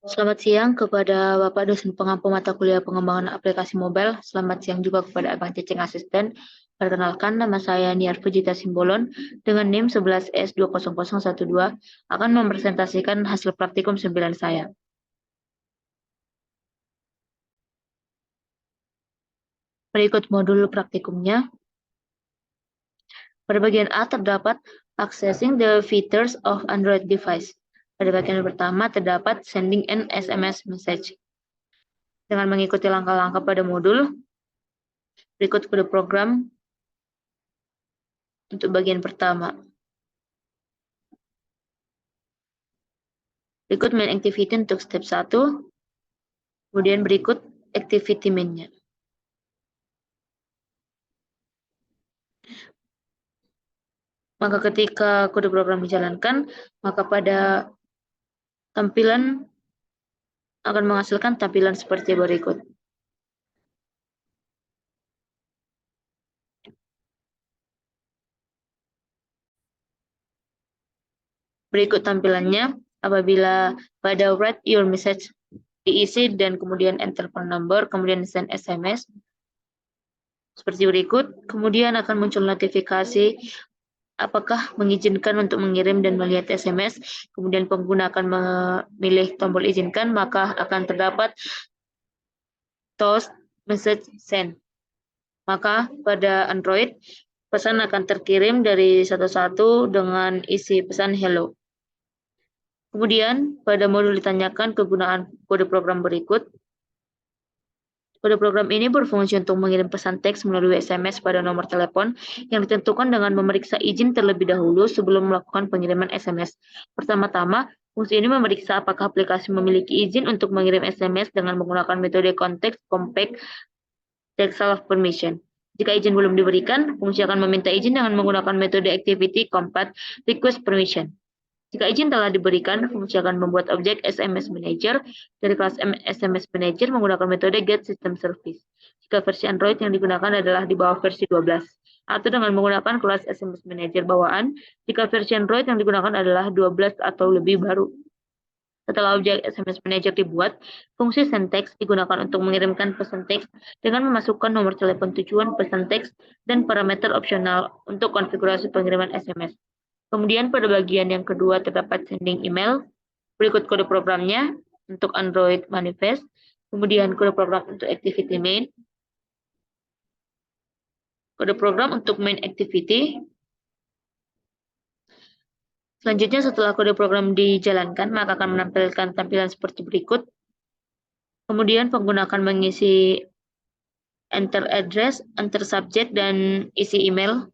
Selamat siang kepada Bapak dosen pengampu mata kuliah pengembangan aplikasi mobile. Selamat siang juga kepada Abang Ceceng Asisten. Perkenalkan, nama saya Niar Pujita Simbolon dengan NIM 11S20012 akan mempresentasikan hasil praktikum 9 saya. Berikut modul praktikumnya. Pada bagian A terdapat Accessing the Features of Android Device. Pada bagian pertama terdapat Sending an SMS Message. Dengan mengikuti langkah-langkah pada modul, berikut kode program untuk bagian pertama. Berikut main activity untuk step 1, kemudian berikut activity main-nya. Maka ketika kode program dijalankan, maka pada tampilan akan menghasilkan tampilan seperti berikut. Berikut tampilannya apabila pada write your message diisi dan kemudian enter phone number, kemudian send SMS seperti berikut. Kemudian akan muncul notifikasi apakah mengizinkan untuk mengirim dan melihat SMS, kemudian pengguna akan memilih tombol izinkan, maka akan terdapat toast message send. Maka pada Android, pesan akan terkirim dari satu-satu dengan isi pesan hello. Kemudian pada modul ditanyakan kegunaan kode program berikut. Kode program ini berfungsi untuk mengirim pesan teks melalui SMS pada nomor telepon yang ditentukan dengan memeriksa izin terlebih dahulu sebelum melakukan pengiriman SMS. Pertama-tama, fungsi ini memeriksa apakah aplikasi memiliki izin untuk mengirim SMS dengan menggunakan metode Context Compact Text Self Permission. Jika izin belum diberikan, fungsi akan meminta izin dengan menggunakan metode Activity Compact Request Permission. Jika izin telah diberikan, fungsi akan membuat objek SMS Manager dari kelas SMS Manager menggunakan metode Get System Service. Jika versi Android yang digunakan adalah di bawah versi 12, atau dengan menggunakan kelas SMS Manager bawaan, jika versi Android yang digunakan adalah 12 atau lebih baru. Setelah objek SMS Manager dibuat, fungsi send text digunakan untuk mengirimkan pesan teks dengan memasukkan nomor telepon tujuan pesan teks dan parameter opsional untuk konfigurasi pengiriman SMS. Kemudian pada bagian yang kedua terdapat sending email, berikut kode programnya untuk Android Manifest, kemudian kode program untuk activity main, kode program untuk main activity. Selanjutnya setelah kode program dijalankan, maka akan menampilkan tampilan seperti berikut. Kemudian pengguna akan mengisi enter address, enter subject, dan isi email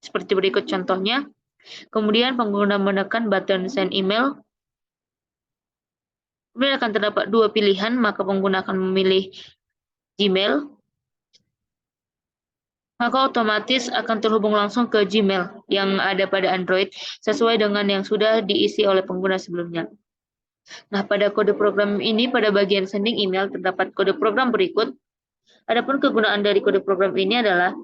seperti berikut contohnya. Kemudian pengguna menekan button send email. Kemudian akan terdapat dua pilihan, maka pengguna akan memilih Gmail. Maka otomatis akan terhubung langsung ke Gmail yang ada pada Android sesuai dengan yang sudah diisi oleh pengguna sebelumnya. Nah, pada kode program ini pada bagian sending email terdapat kode program berikut. Adapun kegunaan dari kode program ini adalah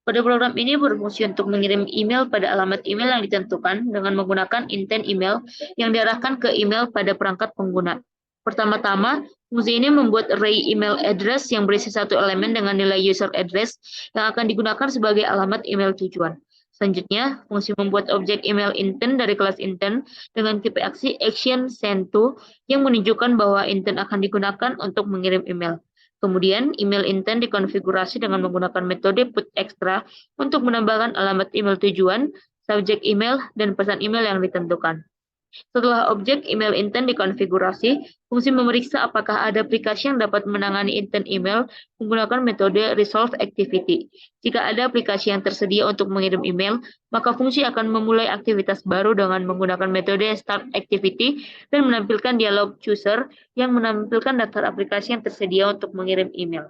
kode program ini berfungsi untuk mengirim email pada alamat email yang ditentukan dengan menggunakan intent email yang diarahkan ke email pada perangkat pengguna. Pertama-tama, fungsi ini membuat array email address yang berisi satu elemen dengan nilai user address yang akan digunakan sebagai alamat email tujuan. Selanjutnya, fungsi membuat objek email intent dari kelas intent dengan tipe action send to yang menunjukkan bahwa intent akan digunakan untuk mengirim email. Kemudian, email intent dikonfigurasi dengan menggunakan metode put extra untuk menambahkan alamat email tujuan, subjek email, dan pesan email yang ditentukan. Setelah objek email intent dikonfigurasi, fungsi memeriksa apakah ada aplikasi yang dapat menangani intent email menggunakan metode resolve activity. Jika ada aplikasi yang tersedia untuk mengirim email, maka fungsi akan memulai aktivitas baru dengan menggunakan metode start activity dan menampilkan dialog chooser yang menampilkan daftar aplikasi yang tersedia untuk mengirim email.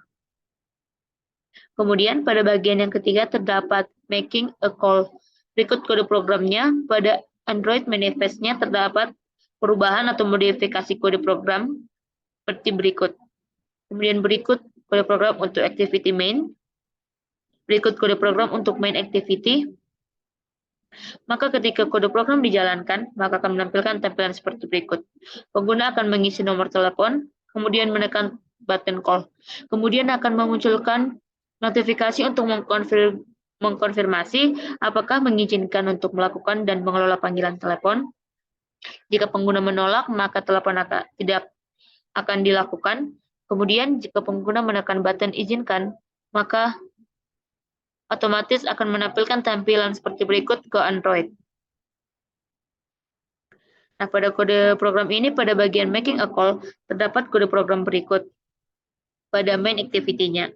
Kemudian pada bagian yang ketiga terdapat making a call. Berikut kode programnya. Pada Android Manifest-nya terdapat perubahan atau modifikasi kode program seperti berikut. Kemudian berikut kode program untuk activity main. Berikut kode program untuk main activity. Maka ketika kode program dijalankan, maka akan menampilkan tampilan seperti berikut. Pengguna akan mengisi nomor telepon, kemudian menekan button call. Kemudian akan memunculkan notifikasi untuk mengkonfirmasi apakah mengizinkan untuk melakukan dan mengelola panggilan telepon. Jika pengguna menolak, maka telepon tidak akan dilakukan. Kemudian jika pengguna menekan button izinkan, maka otomatis akan menampilkan tampilan seperti berikut ke Android. Nah, pada kode program ini, pada bagian making a call, terdapat kode program berikut pada main activity-nya.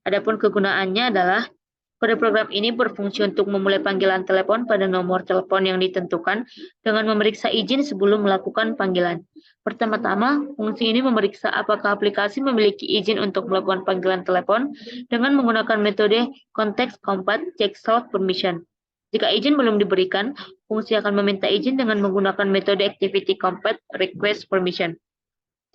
Adapun kegunaannya adalah kode program ini berfungsi untuk memulai panggilan telepon pada nomor telepon yang ditentukan dengan memeriksa izin sebelum melakukan panggilan. Pertama-tama, fungsi ini memeriksa apakah aplikasi memiliki izin untuk melakukan panggilan telepon dengan menggunakan metode context compat check self permission. Jika izin belum diberikan, fungsi akan meminta izin dengan menggunakan metode activity compat request permission.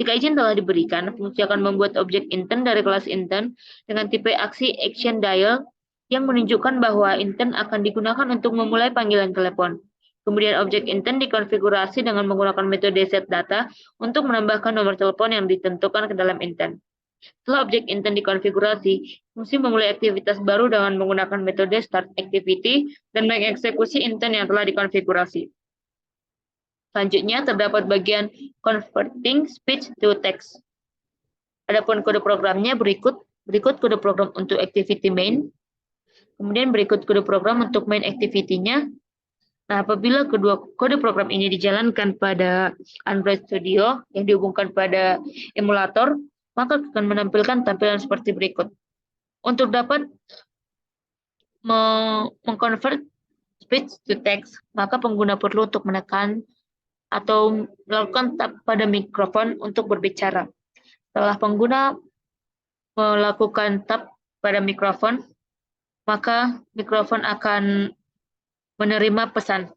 Jika izin telah diberikan, fungsi akan membuat objek intern dari kelas intern dengan tipe aksi action dial yang menunjukkan bahwa intern akan digunakan untuk memulai panggilan telepon. Kemudian objek intern dikonfigurasi dengan menggunakan metode set data untuk menambahkan nomor telepon yang ditentukan ke dalam intern. Setelah objek intern dikonfigurasi, fungsi memulai aktivitas baru dengan menggunakan metode start activity dan mengeksekusi intern yang telah dikonfigurasi. Selanjutnya terdapat bagian converting speech to text. Adapun kode programnya berikut kode program untuk activity main, kemudian berikut kode program untuk main activity-nya. Nah, apabila kedua kode program ini dijalankan pada Android Studio yang dihubungkan pada emulator, maka akan menampilkan tampilan seperti berikut. Untuk dapat mengconvert speech to text, maka pengguna perlu untuk menekan atau melakukan tap pada mikrofon untuk berbicara. Setelah pengguna melakukan tap pada mikrofon, maka mikrofon akan menerima pesan.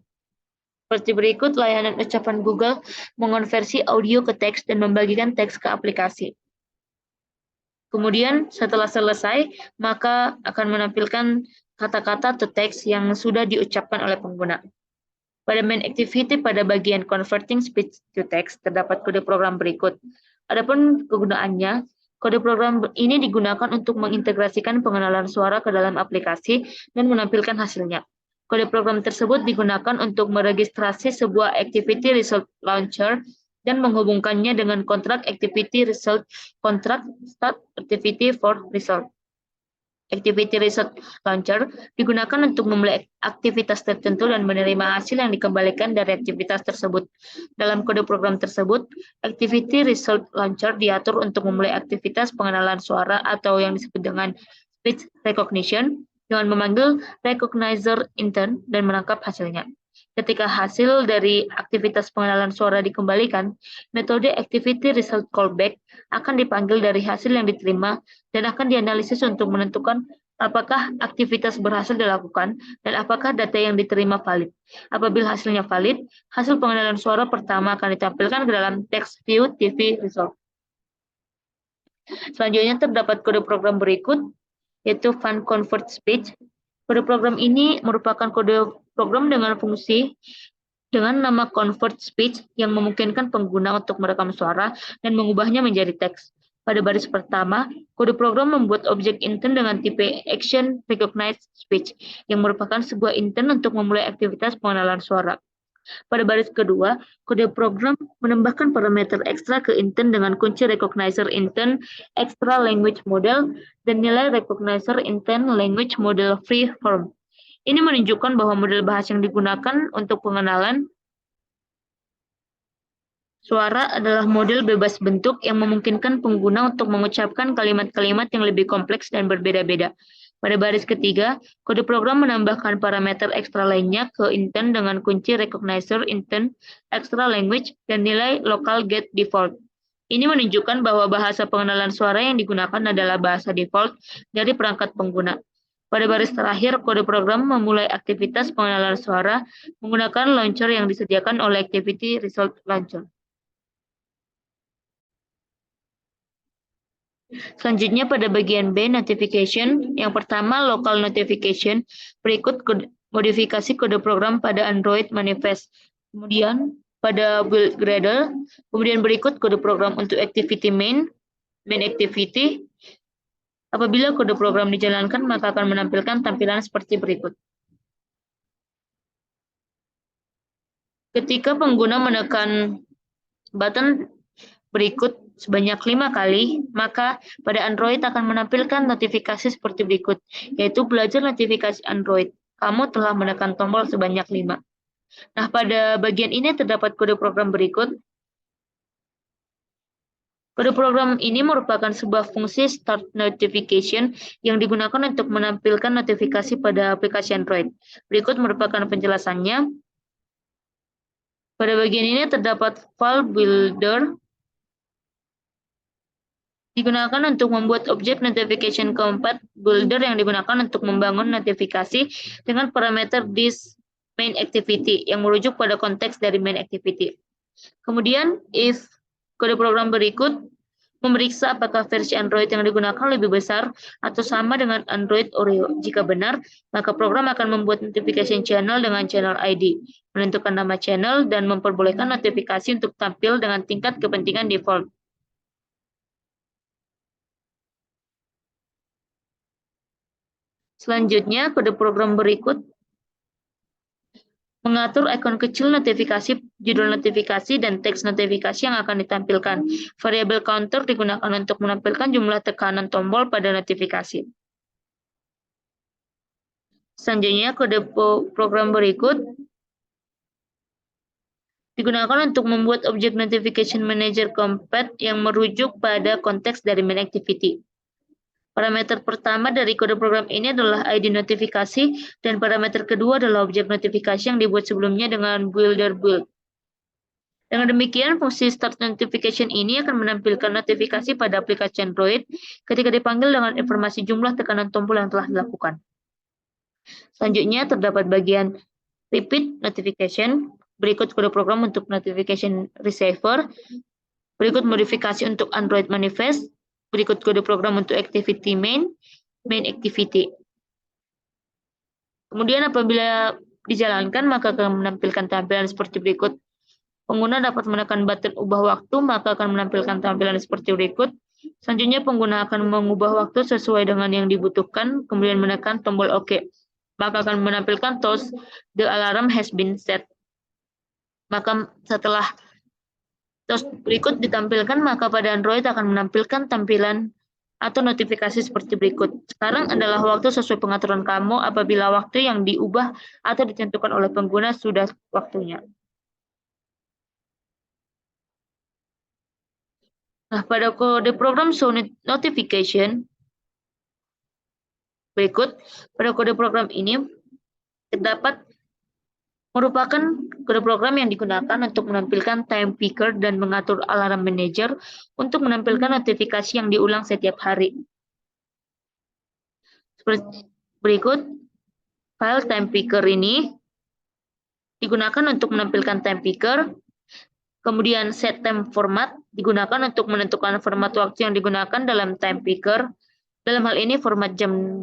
Seperti berikut, layanan ucapan Google mengonversi audio ke teks dan membagikan teks ke aplikasi. Kemudian setelah selesai, maka akan menampilkan kata-kata to text yang sudah diucapkan oleh pengguna. Pada main activity pada bagian converting speech to text terdapat kode program berikut. Adapun kegunaannya, kode program ini digunakan untuk mengintegrasikan pengenalan suara ke dalam aplikasi dan menampilkan hasilnya. Kode program tersebut digunakan untuk meregistrasi sebuah activity result launcher dan menghubungkannya dengan kontrak activity result kontrak start activity for result. Activity Result Launcher digunakan untuk memulai aktivitas tertentu dan menerima hasil yang dikembalikan dari aktivitas tersebut. Dalam kode program tersebut, Activity Result Launcher diatur untuk memulai aktivitas pengenalan suara atau yang disebut dengan speech recognition dengan memanggil recognizer intern dan menangkap hasilnya. Ketika hasil dari aktivitas pengenalan suara dikembalikan, metode Activity Result Callback akan dipanggil dari hasil yang diterima dan akan dianalisis untuk menentukan apakah aktivitas berhasil dilakukan dan apakah data yang diterima valid. Apabila hasilnya valid, hasil pengenalan suara pertama akan ditampilkan ke dalam text view TV result. Selanjutnya terdapat kode program berikut, yaitu Fun Convert Speech. Kode program ini merupakan kode program dengan fungsi dengan nama convert speech yang memungkinkan pengguna untuk merekam suara dan mengubahnya menjadi teks. Pada baris pertama, kode program membuat objek intern dengan tipe action recognized speech yang merupakan sebuah intern untuk memulai aktivitas pengenalan suara. Pada baris kedua, kode program menambahkan parameter ekstra ke intern dengan kunci recognizer intern extra language model dan nilai recognizer intern language model free form. Ini menunjukkan bahwa model bahasa yang digunakan untuk pengenalan suara adalah model bebas bentuk yang memungkinkan pengguna untuk mengucapkan kalimat-kalimat yang lebih kompleks dan berbeda-beda. Pada baris ketiga, kode program menambahkan parameter ekstra lainnya ke intern dengan kunci recognizer intern extra language dan nilai local get default. Ini menunjukkan bahwa bahasa pengenalan suara yang digunakan adalah bahasa default dari perangkat pengguna. Pada baris terakhir, kode program memulai aktivitas pengenalan suara menggunakan launcher yang disediakan oleh Activity Result Launcher. Selanjutnya pada bagian B, notification. Yang pertama, local notification. Berikut modifikasi kode program pada Android manifest. Kemudian pada build Gradle, kemudian berikut kode program untuk activity main activity. Apabila kode program dijalankan, maka akan menampilkan tampilan seperti berikut. Ketika pengguna menekan button berikut sebanyak 5 kali, maka pada Android akan menampilkan notifikasi seperti berikut, yaitu belajar notifikasi Android. Kamu telah menekan tombol sebanyak 5. Nah, pada bagian ini terdapat kode program berikut. Kode program ini merupakan sebuah fungsi start notification yang digunakan untuk menampilkan notifikasi pada aplikasi Android. Berikut merupakan penjelasannya. Pada bagian ini terdapat file builder digunakan untuk membuat objek notification keempat builder yang digunakan untuk membangun notifikasi dengan parameter this main activity yang merujuk pada konteks dari main activity. Kemudian if kode program berikut memeriksa apakah versi Android yang digunakan lebih besar atau sama dengan Android Oreo. Jika benar, maka program akan membuat notification channel dengan channel ID, menentukan nama channel, dan memperbolehkan notifikasi untuk tampil dengan tingkat kepentingan default. Selanjutnya, kode program berikut mengatur ikon kecil notifikasi, judul notifikasi, dan teks notifikasi yang akan ditampilkan. Variabel counter digunakan untuk menampilkan jumlah tekanan tombol pada notifikasi. Selanjutnya, kode program berikut digunakan untuk membuat objek notification manager keempat yang merujuk pada konteks dari main activity. Parameter pertama dari kode program ini adalah ID notifikasi, dan parameter kedua adalah objek notifikasi yang dibuat sebelumnya dengan builder build. Dengan demikian, fungsi start notification ini akan menampilkan notifikasi pada aplikasi Android ketika dipanggil dengan informasi jumlah tekanan tombol yang telah dilakukan. Selanjutnya, terdapat bagian repeat notification, berikut kode program untuk notification receiver, berikut modifikasi untuk Android manifest, berikut kode program untuk activity main activity. Kemudian apabila dijalankan, maka akan menampilkan tampilan seperti berikut. Pengguna dapat menekan button ubah waktu, maka akan menampilkan tampilan seperti berikut. Selanjutnya, pengguna akan mengubah waktu sesuai dengan yang dibutuhkan, kemudian menekan tombol OK. Maka akan menampilkan toast the alarm has been set. Maka setelah toast berikut ditampilkan, maka pada Android akan menampilkan tampilan atau notifikasi seperti berikut. Sekarang adalah waktu sesuai pengaturan kamu apabila waktu yang diubah atau ditentukan oleh pengguna sudah waktunya. Nah, pada kode program show notification berikut, pada kode program ini terdapat merupakan kode program yang digunakan untuk menampilkan time picker dan mengatur alarm manager untuk menampilkan notifikasi yang diulang setiap hari. Seperti berikut, file time picker ini digunakan untuk menampilkan time picker, kemudian set time format digunakan untuk menentukan format waktu yang digunakan dalam time picker, dalam hal ini format jam 12,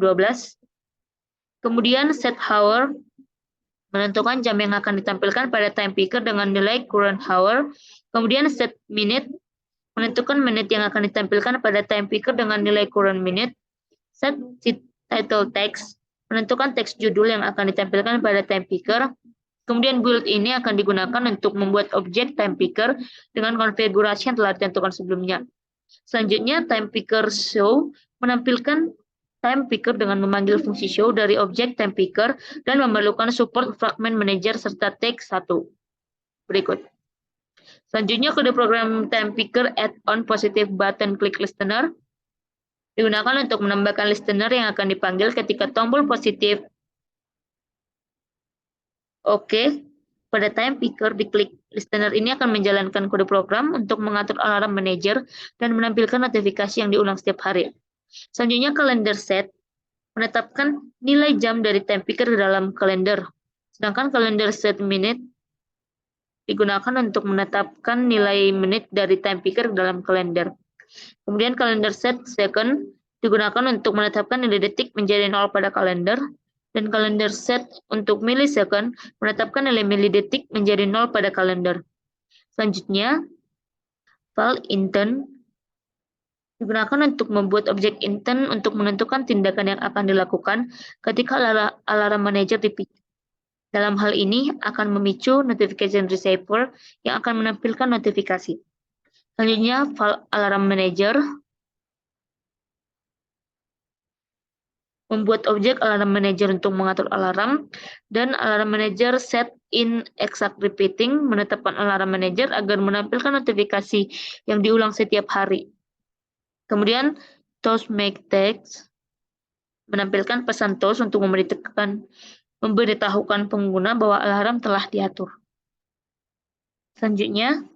kemudian set hour menentukan jam yang akan ditampilkan pada time picker dengan nilai current hour. Kemudian set minute, menentukan menit yang akan ditampilkan pada time picker dengan nilai current minute. Set title text, menentukan teks judul yang akan ditampilkan pada time picker. Kemudian build ini akan digunakan untuk membuat objek time picker dengan konfigurasi yang telah ditentukan sebelumnya. Selanjutnya, time picker show menampilkan time picker dengan memanggil fungsi show dari objek time picker dan memerlukan support fragment manager serta teks 1. Berikut. Selanjutnya, kode program time picker add-on positive button click listener digunakan untuk menambahkan listener yang akan dipanggil ketika tombol positif OK pada time picker diklik. Listener ini akan menjalankan kode program untuk mengatur alarm manager dan menampilkan notifikasi yang diulang setiap hari. Selanjutnya, calendar set menetapkan nilai jam dari time picker ke dalam kalender. Sedangkan calendar set minute digunakan untuk menetapkan nilai menit dari time picker ke dalam kalender. Kemudian calendar set second digunakan untuk menetapkan nilai detik menjadi 0 pada kalender. dan kalender set untuk millisecond menetapkan nilai milidetik menjadi 0 pada kalender. Selanjutnya, file intent digunakan untuk membuat objek intent untuk menentukan tindakan yang akan dilakukan ketika alarm manager dipicu. Dalam hal ini akan memicu notification receiver yang akan menampilkan notifikasi. Selanjutnya, file alarm manager membuat objek alarm manager untuk mengatur alarm, dan alarm manager set in exact repeating menetapkan alarm manager agar menampilkan notifikasi yang diulang setiap hari. Kemudian, toast make text menampilkan pesan toast untuk memberitahukan pengguna bahwa alarm telah diatur. Selanjutnya,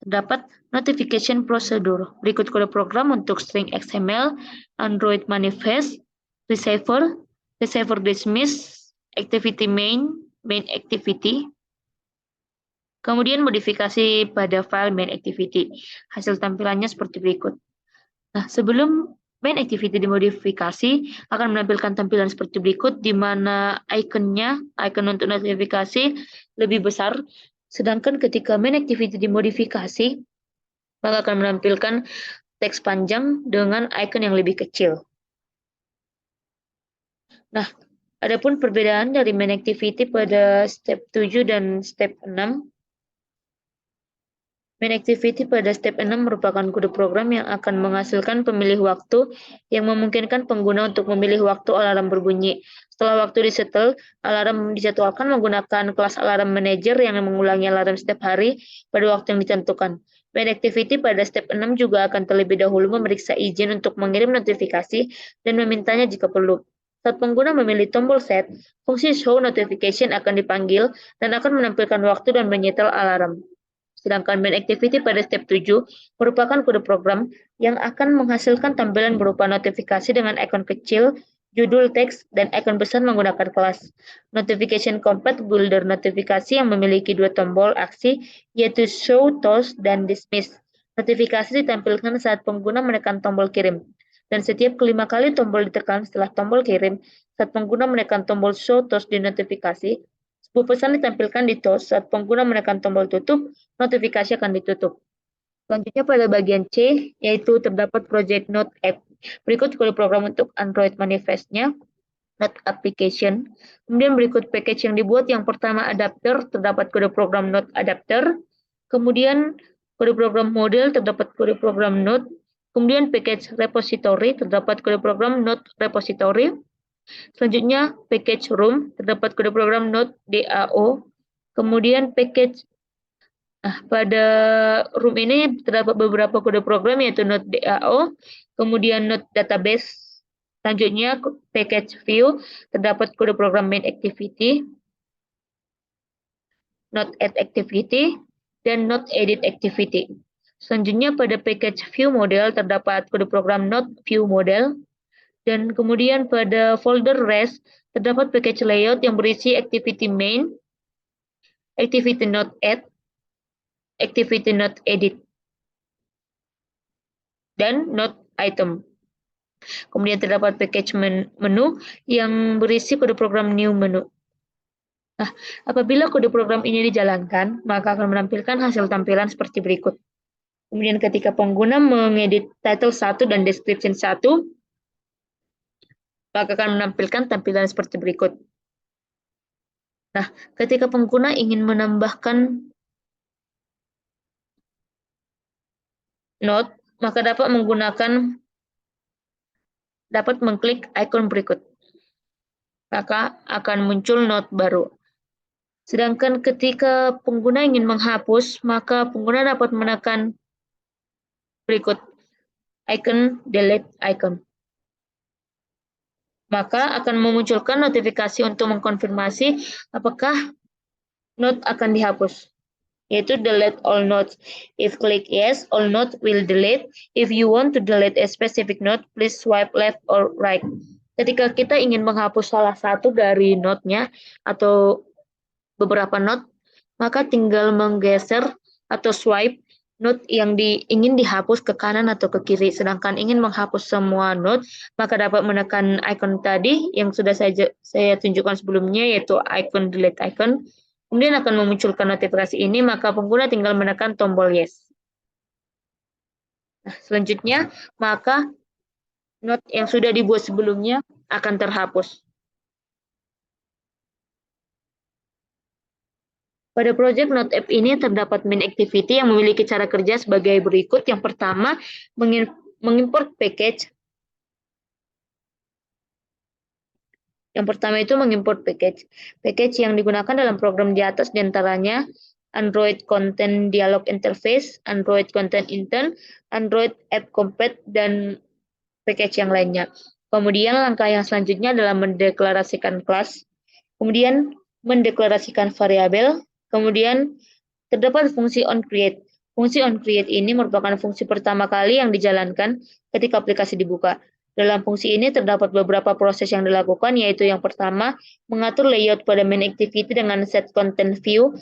terdapat notification procedure. Berikut kode program untuk string XML, Android manifest, receiver, receiver dismiss, activity main activity, kemudian modifikasi pada file main activity. Hasil tampilannya seperti berikut. Nah, sebelum main activity dimodifikasi, akan menampilkan tampilan seperti berikut, di mana icon untuk notifikasi lebih besar, sedangkan ketika main activity dimodifikasi, maka akan menampilkan teks panjang dengan icon yang lebih kecil. Nah, adapun perbedaan dari main activity pada step 7 dan step 6, main activity pada step 6 merupakan kode program yang akan menghasilkan pemilih waktu yang memungkinkan pengguna untuk memilih waktu alarm berbunyi. Setelah waktu disetel, alarm dijadwalkan menggunakan kelas alarm manager yang mengulangi alarm setiap hari pada waktu yang ditentukan. Main activity pada step 6 juga akan terlebih dahulu memeriksa izin untuk mengirim notifikasi dan memintanya jika perlu. Saat pengguna memilih tombol set, fungsi show notification akan dipanggil dan akan menampilkan waktu dan menyetel alarm. Sedangkan main activity pada step 7 merupakan kode program yang akan menghasilkan tampilan berupa notifikasi dengan ikon kecil, judul teks, dan ikon besar menggunakan kelas. Notification Compact Builder notifikasi yang memiliki dua tombol aksi, yaitu show, toast, dan dismiss. Notifikasi ditampilkan saat pengguna menekan tombol kirim. Dan setiap kelima kali tombol ditekan setelah tombol kirim, saat pengguna menekan tombol show, toast di notifikasi, sebuah pesan ditampilkan di toast saat pengguna menekan tombol tutup, notifikasi akan ditutup. Selanjutnya pada bagian C, yaitu terdapat project Node App. Berikut kode program untuk Android manifestnya, Node Application. Kemudian berikut package yang dibuat. Yang pertama adapter, terdapat kode program Node Adapter. Kemudian kode program model, terdapat kode program Node. Kemudian package repository, terdapat kode program Node Repository. Selanjutnya, package room, terdapat kode program Node DAO. Kemudian package, pada room ini terdapat beberapa kode program yaitu Node DAO, kemudian Node database. Selanjutnya, package view, terdapat kode program main activity, Node add activity, dan Node edit activity. Selanjutnya, pada package view model terdapat kode program Node view model. Dan kemudian pada folder REST terdapat package layout yang berisi activity main, activity node add, activity node edit, dan node item. Kemudian terdapat package menu yang berisi kode program new menu. Nah, apabila kode program ini dijalankan, maka akan menampilkan hasil tampilan seperti berikut. Kemudian ketika pengguna mengedit title 1 dan description 1, maka akan menampilkan tampilan seperti berikut. Nah, ketika pengguna ingin menambahkan node, maka dapat mengklik ikon berikut. Maka akan muncul node baru. Sedangkan ketika pengguna ingin menghapus, maka pengguna dapat menekan berikut, icon delete icon. Maka akan memunculkan notifikasi untuk mengkonfirmasi apakah node akan dihapus, yaitu delete all nodes. If click yes, all nodes will delete. If you want to delete a specific node, please swipe left or right. Ketika kita ingin menghapus salah satu dari node-nya atau beberapa node, maka tinggal menggeser atau swipe node yang ingin dihapus ke kanan atau ke kiri. Sedangkan ingin menghapus semua node, maka dapat menekan icon tadi yang sudah saya tunjukkan sebelumnya, yaitu icon delete icon. Kemudian akan memunculkan notifikasi ini, maka pengguna tinggal menekan tombol yes. Nah, selanjutnya, maka node yang sudah dibuat sebelumnya akan terhapus. Pada project Node App ini terdapat main activity yang memiliki cara kerja sebagai berikut. Yang pertama, mengimport package. Yang pertama itu mengimport package. Package yang digunakan dalam program di atas diantaranya Android Content Dialog Interface, Android Content Intern, Android App Compat, dan package yang lainnya. Kemudian langkah yang selanjutnya adalah mendeklarasikan kelas, kemudian mendeklarasikan variabel, kemudian terdapat fungsi onCreate. Fungsi onCreate ini merupakan fungsi pertama kali yang dijalankan ketika aplikasi dibuka. Dalam fungsi ini terdapat beberapa proses yang dilakukan, yaitu yang pertama, mengatur layout pada main activity dengan set content view,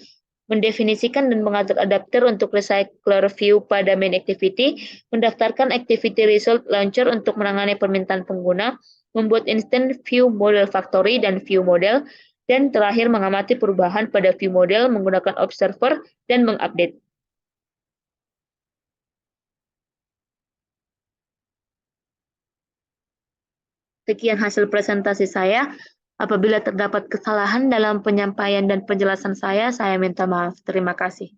mendefinisikan dan mengatur adapter untuk recycler view pada main activity, mendaftarkan activity result launcher untuk menangani permintaan pengguna, membuat instant view model factory dan view model, dan terakhir mengamati perubahan pada view model menggunakan observer dan mengupdate. Sekian hasil presentasi saya. Apabila terdapat kesalahan dalam penyampaian dan penjelasan saya minta maaf. Terima kasih.